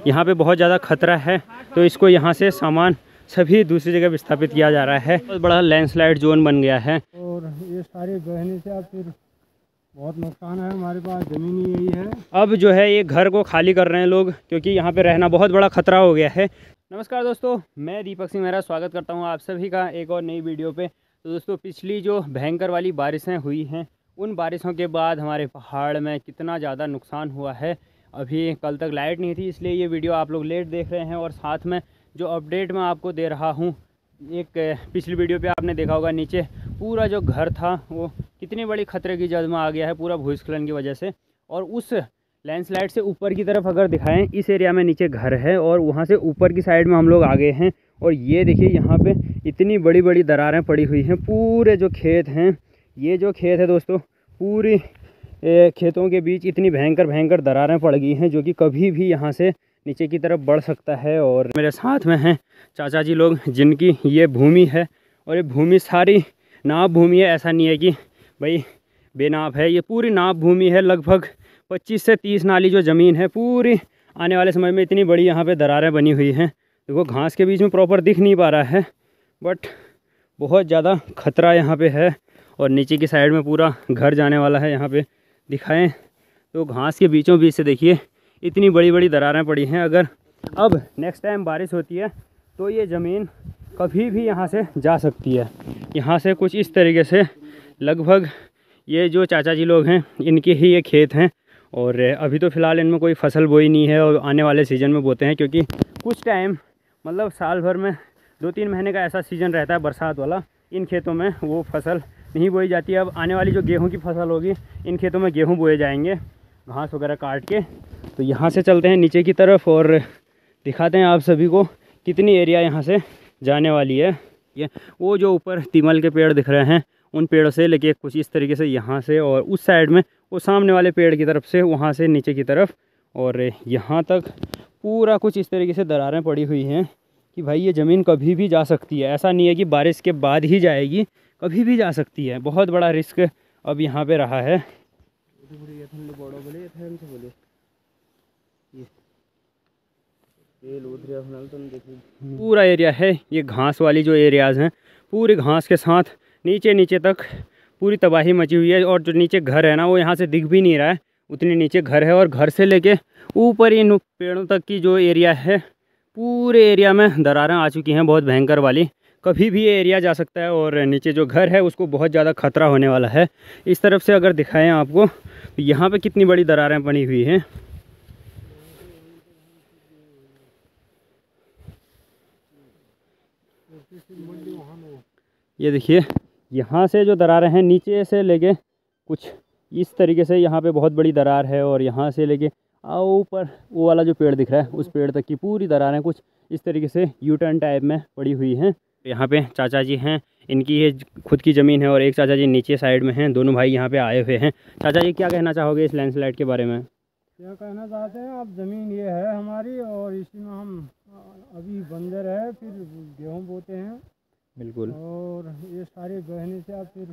यहाँ पे बहुत ज़्यादा खतरा है, तो इसको यहाँ से सामान सभी दूसरी जगह विस्थापित किया जा रहा है। बहुत बड़ा लैंडस्लाइड जोन बन गया है और ये सारे बहने से अब फिर बहुत नुकसान है। हमारे पास ज़मीन ही यही है। अब जो है ये घर को खाली कर रहे हैं लोग, क्योंकि यहाँ पे रहना बहुत बड़ा खतरा हो गया है। नमस्कार दोस्तों, मैं दीपक सिंह मेहरा स्वागत करता हूँ आप सभी का एक और नई वीडियो पे। तो दोस्तों, पिछली जो भयंकर वाली बारिशें हुई हैं, उन बारिशों के बाद हमारे पहाड़ में कितना ज़्यादा नुकसान हुआ है। अभी कल तक लाइट नहीं थी, इसलिए ये वीडियो आप लोग लेट देख रहे हैं। और साथ में जो अपडेट मैं आपको दे रहा हूँ, एक पिछली वीडियो पे आपने देखा होगा नीचे पूरा जो घर था वो कितनी बड़ी खतरे की जद में आ गया है पूरा भूस्खलन की वजह से। और उस लैंडस्लाइड से ऊपर की तरफ अगर दिखाएं, इस एरिया में नीचे घर है और वहाँ से ऊपर की साइड में हम लोग आ गए हैं। और ये देखिए यहाँ पे इतनी बड़ी बड़ी दरारें पड़ी हुई हैं। पूरे जो खेत हैं, ये जो खेत है दोस्तों, पूरी खेतों के बीच इतनी भयंकर दरारें पड़ गई हैं, जो कि कभी भी यहाँ से नीचे की तरफ बढ़ सकता है। और मेरे साथ में हैं चाचा जी लोग, जिनकी ये भूमि है। और ये भूमि सारी नाप भूमि है, ऐसा नहीं है कि भाई बेनाप है। ये पूरी नाप भूमि है। लगभग 25 से 30 नाली जो ज़मीन है पूरी, आने वाले समय में इतनी बड़ी यहाँ पे दरारें बनी हुई हैं। देखो घास के बीच में प्रॉपर दिख नहीं पा रहा है, बट बहुत ज़्यादा खतरा यहाँ पे है। और नीचे की साइड में पूरा घर जाने वाला है। यहाँ पे दिखाएं तो घास के बीचों बीच से देखिए इतनी बड़ी बड़ी दरारें पड़ी हैं। अगर अब नेक्स्ट टाइम बारिश होती है तो ये ज़मीन कभी भी यहाँ से जा सकती है। यहाँ से कुछ इस तरीके से लगभग ये जो चाचा जी लोग हैं, इनके ही ये खेत हैं। और अभी तो फ़िलहाल इनमें कोई फसल बोई नहीं है, और आने वाले सीज़न में बोते हैं, क्योंकि कुछ टाइम मतलब साल भर में 2-3 महीने का ऐसा सीज़न रहता है बरसात वाला। इन खेतों में वो फसल नहीं बोई जाती है। अब आने वाली जो गेहूँ की फसल होगी, इन खेतों में गेहूँ बोए जाएंगे घास वगैरह काट के। तो यहाँ से चलते हैं नीचे की तरफ और दिखाते हैं आप सभी को कितनी एरिया यहाँ से जाने वाली है। ये वो जो ऊपर तीमल के पेड़ दिख रहे हैं, उन पेड़ों से लेके कुछ इस तरीके से यहाँ से, और उस साइड में वो सामने वाले पेड़ की तरफ से, वहाँ से नीचे की तरफ, और यहाँ तक पूरा कुछ इस तरीके से दरारें पड़ी हुई हैं कि भाई ये ज़मीन कभी भी जा सकती है। ऐसा नहीं है कि बारिश के बाद ही जाएगी, कभी भी जा सकती है। बहुत बड़ा रिस्क अब यहाँ पे रहा है। पूरा एरिया है, ये घास वाली जो एरियाज़ हैं, पूरी घास के साथ नीचे तक पूरी तबाही मची हुई है। और जो नीचे घर है ना, वो यहाँ से दिख भी नहीं रहा है, उतनी नीचे घर है। और घर से लेके ऊपर इन पेड़ों तक की जो एरिया है, पूरे एरिया में दरारें आ चुकी हैं बहुत भयंकर वाली। कभी भी ये एरिया जा सकता है। और नीचे जो घर है उसको बहुत ज़्यादा खतरा होने वाला है। इस तरफ से अगर दिखाएं आपको, तो यहाँ पे कितनी बड़ी दरारें पड़ी हुई हैं। ये देखिए यहाँ से जो दरारें हैं, नीचे से लेके कुछ इस तरीके से यहाँ पे बहुत बड़ी दरार है। और यहाँ से लेके ऊपर वो वाला जो पेड़ दिख रहा है, उस पेड़ तक की पूरी दरारें कुछ इस तरीके से यू टर्न टाइप में पड़ी हुई हैं। यहाँ पे चाचा जी हैं, इनकी ये खुद की ज़मीन है, और एक चाचा जी नीचे साइड में हैं। दोनों भाई यहाँ पे आए हुए हैं। चाचा जी, क्या कहना चाहोगे इस लैंडस्लाइड के बारे में? क्या कहना चाहते हैं, अब ज़मीन ये है हमारी, और इसी में हम अभी बंजर है, फिर गेहूँ बोते हैं। बिल्कुल। और ये सारे बहने से अब फिर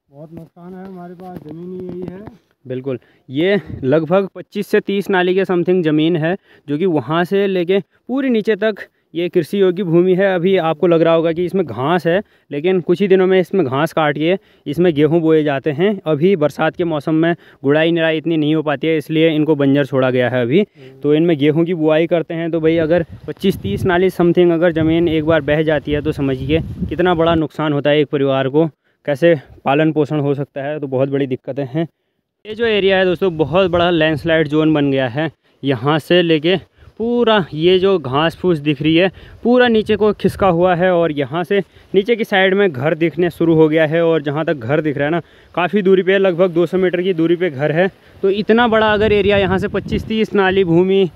बहुत नुकसान है। हमारे पास ज़मीन ही यही है। बिल्कुल, ये लगभग 25 से 30 नाली के समथिंग ज़मीन है, जो कि वहाँ से लेके पूरी नीचे तक ये कृषि योग्य भूमि है। अभी आपको लग रहा होगा कि इसमें घास है, लेकिन कुछ ही दिनों में इसमें घास काट के इसमें गेहूं बोए जाते हैं। अभी बरसात के मौसम में गुड़ाई निराई इतनी नहीं हो पाती है, इसलिए इनको बंजर छोड़ा गया है अभी। तो इनमें गेहूं की बुआई करते हैं। तो भाई अगर 25-30 नाली समथिंग अगर ज़मीन एक बार बह जाती है, तो समझिए कितना बड़ा नुकसान होता है एक परिवार को, कैसे पालन पोषण हो सकता है। तो बहुत बड़ी दिक्कतें हैं। ये जो एरिया है दोस्तों, बहुत बड़ा लैंडस्लाइड जोन बन गया है। यहाँ से लेके पूरा ये जो घास फूस दिख रही है, पूरा नीचे को खिसका हुआ है। और यहाँ से नीचे की साइड में घर दिखने शुरू हो गया है। और जहाँ तक घर दिख रहा है ना, काफ़ी दूरी पे, लगभग 200 मीटर की दूरी पे घर है। तो इतना बड़ा अगर एरिया, यहाँ से 25-30 नाली भूमि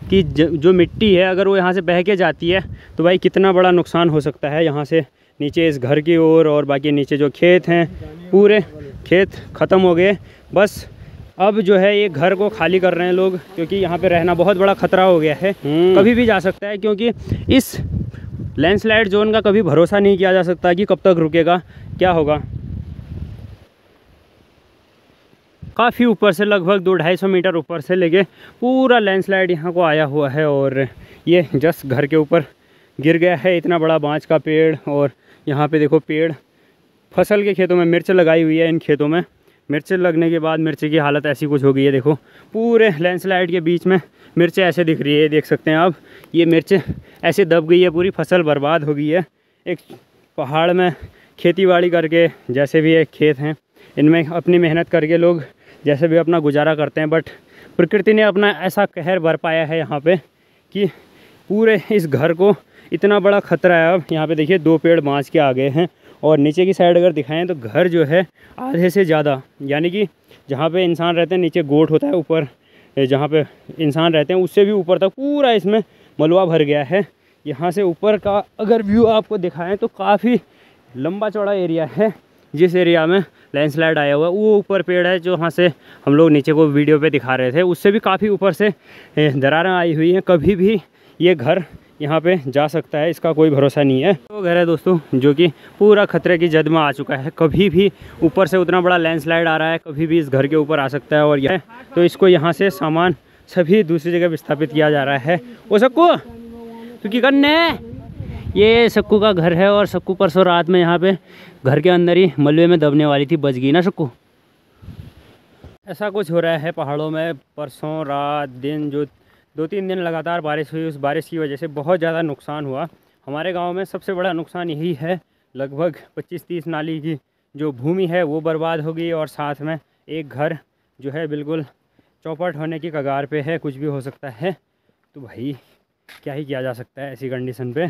की जो मिट्टी है, अगर वो यहाँ से बह के जाती है, तो भाई कितना बड़ा नुकसान हो सकता है यहाँ से नीचे इस घर की ओर। और बाकी नीचे जो खेत हैं, पूरे खेत ख़त्म हो गए। बस अब जो है ये घर को खाली कर रहे हैं लोग, क्योंकि यहाँ पे रहना बहुत बड़ा खतरा हो गया है। कभी भी जा सकता है, क्योंकि इस लैंडस्लाइड जोन का कभी भरोसा नहीं किया जा सकता कि कब तक रुकेगा, क्या होगा। काफ़ी ऊपर से लगभग 200-250 मीटर ऊपर से लेके पूरा लैंडस्लाइड यहाँ को आया हुआ है। और ये जस्ट घर के ऊपर गिर गया है इतना बड़ा बांज का पेड़। और यहाँ पे देखो पेड़, फसल के खेतों में मिर्च लगाई हुई है, इन खेतों में मिर्च लगने के बाद मिर्च की हालत ऐसी कुछ हो गई है। देखो पूरे लैंडस्लाइड के बीच में मिर्च ऐसे दिख रही है, देख सकते हैं आप। ये मिर्च ऐसे दब गई है, पूरी फसल बर्बाद हो गई है। एक पहाड़ में खेतीबाड़ी करके, जैसे भी एक खेत हैं, इनमें अपनी मेहनत करके लोग जैसे भी अपना गुजारा करते हैं, बट प्रकृति ने अपना ऐसा कहर बरपाया है यहाँ पे कि पूरे इस घर को इतना बड़ा खतरा है। अब यहाँ पे देखिए 2 पेड़ बांस के आ गए हैं। और नीचे की साइड अगर दिखाएं तो घर जो है आधे से ज़्यादा, यानी कि जहाँ पे इंसान रहते हैं नीचे गोट होता है, ऊपर जहाँ पे इंसान रहते हैं उससे भी ऊपर तक पूरा इसमें मलबा भर गया है। यहाँ से ऊपर का अगर व्यू आपको दिखाएं तो काफ़ी लंबा चौड़ा एरिया है। जिस एरिया में लैंडस्लाइड आया हुआ है वो ऊपर पेड़ है जो वहाँ से हम लोग नीचे को वीडियो पे दिखा रहे थे, उससे भी काफ़ी ऊपर से दरारें आई हुई हैं। कभी भी ये घर यहाँ पे जा सकता है, इसका कोई भरोसा नहीं है। तो घर है दोस्तों जो कि पूरा खतरे की जद में आ चुका है। कभी भी ऊपर से उतना बड़ा लैंडस्लाइड आ रहा है, कभी भी इस घर के ऊपर आ सकता है। और यह तो इसको यहाँ से सामान सभी दूसरी जगह विस्थापित किया जा रहा है। वो सक्कू तू की करने, ये सक्कू का घर है। और सक्कू परसों रात में यहाँ पे घर के अंदर ही मलबे में दबने वाली थी, बच गई ना सक्कू। ऐसा कुछ हो रहा है पहाड़ों में। परसों रात दिन जो 2-3 दिन लगातार बारिश हुई, उस बारिश की वजह से बहुत ज़्यादा नुकसान हुआ। हमारे गांव में सबसे बड़ा नुकसान यही है, लगभग 25-30 नाली की जो भूमि है वो बर्बाद हो गई। और साथ में एक घर जो है बिल्कुल चौपट होने की कगार पे है, कुछ भी हो सकता है। तो भाई क्या ही किया जा सकता है ऐसी कंडीशन पे।